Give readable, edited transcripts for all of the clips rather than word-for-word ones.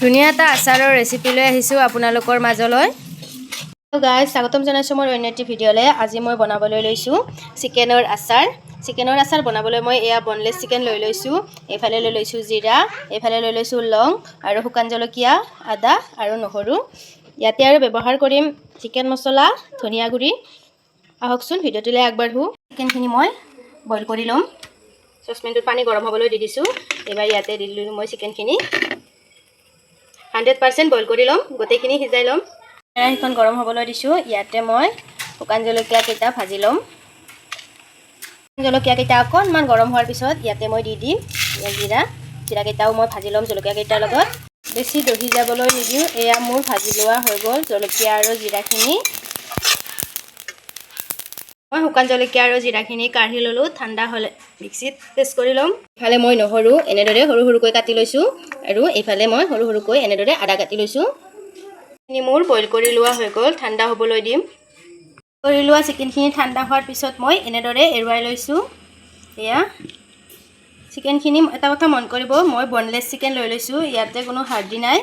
ধুনীয়া এটা আচাৰৰ ৰেচিপি লৈ আহিছোঁ আপোনালোকৰ মাজলৈ। গাইজ স্বাগতম জনাইছোঁ মোৰ অন্য এটি ভিডিঅ'লৈ। আজি মই বনাবলৈ লৈছোঁ চিকেনৰ আচাৰ। চিকেনৰ আচাৰ বনাবলৈ মই এয়া বনলেছ চিকেন লৈ লৈছোঁ। এইফালে লৈ লৈছোঁ জিৰা, এইফালে লৈ লৈছোঁ লং আৰু শুকান জলকীয়া, আদা আৰু নহৰু। ইয়াতে আৰু ব্যৱহাৰ কৰিম চিকেন মছলা, ধনিয়া গুড়ি। আহকচোন ভিডিঅ'টোলৈ আগবাঢ়োঁ। চিকেনখিনি মই বইল কৰি ল'ম। চচপেনটোত পানী গৰম হ'বলৈ দি দিছোঁ। এইবাৰ ইয়াতে দি দিলোঁ মই চিকেনখিনি 100% বইল কৰি ল'ম, গোটেইখিনি সিজাই ল'ম। কেৰাহীখন গৰম হ'বলৈ দিছোঁ। ইয়াতে মই শুকান জলকীয়া কেইটা ভাজি ল'ম। জলকীয়া কেইটা অকণমান গৰম হোৱাৰ পিছত ইয়াতে মই দি দিম জিৰা কেইটাও মই ভাজি ল'ম জলকীয়া কেইটাৰ লগত। বেছি দহি যাবলৈ নিদিওঁ। এয়া মোৰ ভাজি লোৱা হৈ গ'ল জলকীয়া আৰু জিৰাখিনি। মই শুকান জলকীয়া আৰু জিৰাখিনি কাঢ়ি ল'লোঁ। ঠাণ্ডা হ'লে মিক্সিত পেষ্ট কৰি ল'ম। ইফালে মই নহৰু এনেদৰে সৰু সৰুকৈ কাটি লৈছোঁ আৰু এইফালে মই সৰু সৰুকৈ এনেদৰে আদা কাটি লৈছোঁ। মোৰ বইল কৰি লোৱা হৈ গ'ল, ঠাণ্ডা হ'বলৈ দিম। কৰি লোৱা চিকেনখিনি ঠাণ্ডা হোৱাৰ পিছত মই এনেদৰে এৰুৱাই লৈছোঁ। এয়া চিকেনখিনি এটা কথা মন কৰিব, মই বনলেছ চিকেন লৈ লৈছোঁ, ইয়াতে কোনো হাৰ্ডি নাই।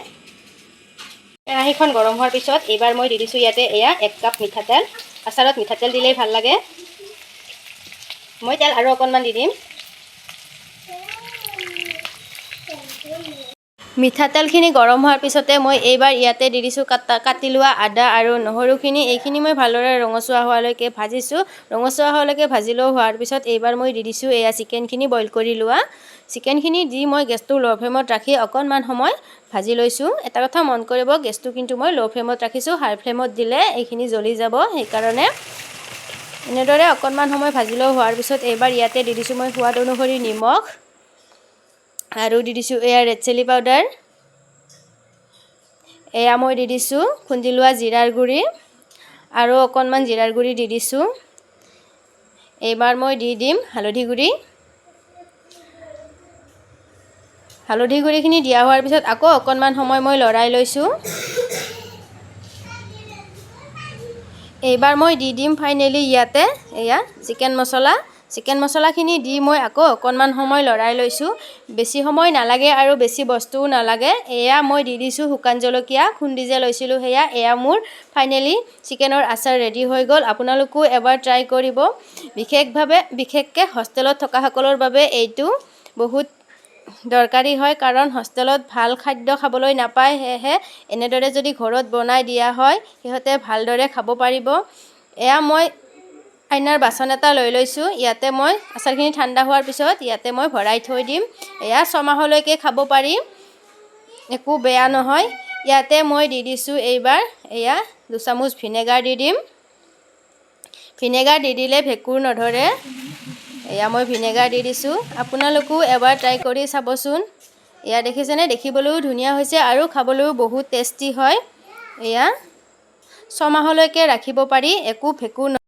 কেৰাহীখন গৰম হোৱাৰ পিছত এইবাৰ মই দি দিছোঁ ইয়াতে এয়া 1 কাপ মিঠাতেল। আচাৰত মিঠাতেল দিলেই ভাল লাগে। মই তেল আৰু অকণমান দি দিম। মিঠাতেলখিনি গৰম হোৱাৰ পিছতে মই এইবাৰ ইয়াতে দি দিছোঁ কাটি লোৱা আদা আৰু নহৰুখিনি। এইখিনি মই ভালদৰে ৰঙচুৱা হোৱালৈকে ভাজিছোঁ। ৰঙচুৱা হোৱালৈকে ভাজি হোৱাৰ পিছত এইবাৰ মই দি দিছোঁ এয়া চিকেনখিনি বইল কৰি লোৱা। চিকেনখিনি দি মই গেছটো ল' ফ্লেমত ৰাখি অকণমান সময় ভাজি লৈছোঁ। এটা কথা মন কৰিব, গেছটো কিন্তু মই ল' ফ্লেমত ৰাখিছোঁ। হাই ফ্লেমত দিলে এইখিনি জ্বলি যাব, সেইকাৰণে এনেদৰে অকণমান সময় ভাজি হোৱাৰ পিছত এইবাৰ ইয়াতে দি দিছোঁ মই সোৱাদ অনুসৰি নিমখ আৰু দি দিছোঁ এয়া ৰেড চিলি পাউডাৰ। এয়া মই দি দিছোঁ খুন্দি লোৱা জিৰাৰ গুড়ি আৰু অকণমান জিৰাৰ গুড়ি দি দিছোঁ। এইবাৰ মই দি দিম হালধি গুড়ি। হালধি গুড়িখিনি দিয়া হোৱাৰ পিছত আকৌ অকণমান সময় মই লৰাই লৈছোঁ। এইবাৰ মই দি দিম ফাইনেলি ইয়াতে এয়া চিকেন মছলা। চিকেন মছলাখিনি দি মই আকৌ অকণমান সময় লৰাই লৈছোঁ। বেছি সময় নালাগে আৰু বেছি বস্তুও নালাগে। এয়া মই দি দিছোঁ শুকান জলকীয়া খুন্দি যে লৈছিলোঁ সেয়া। এয়া মোৰ ফাইনেলি চিকেনৰ আচাৰ ৰেডি হৈ গ'ল। আপোনালোকেও এবাৰ ট্ৰাই কৰিব। বিশেষকৈ হোষ্টেলত থকাসকলৰ বাবে এইটো বহুত দৰকাৰী হয়, কাৰণ হোষ্টেলত ভাল খাদ্য খাবলৈ নাপায়। সেয়েহে এনেদৰে যদি ঘৰত বনাই দিয়া হয় সিহঁতে ভালদৰে খাব পাৰিব। এয়া মই আইনাৰ বাচন এটা লৈ লৈছোঁ। ইয়াতে মই আচাৰখিনি ঠাণ্ডা হোৱাৰ পিছত ইয়াতে মই ভৰাই থৈ দিম। এয়া 6 মাহলৈকে খাব পাৰি, একো বেয়া নহয়। ইয়াতে মই দি দিছোঁ এইবাৰ এয়া 2 চামুচ ভিনেগাৰ দি দিম। ভিনেগাৰ দি দিলে ভেঁকুৰ নধৰে। এয়া মই ভিনেগাৰ দি দিছোঁ। আপোনালোকেও এবাৰ ট্ৰাই কৰি চাবচোন। এয়া দেখিছেনে, দেখিবলৈও ধুনীয়া হৈছে আৰু খাবলৈও বহুত টেষ্টি হয়। এয়া 6 মাহলৈকে ৰাখিব পাৰি, একো ভেঁকুৰ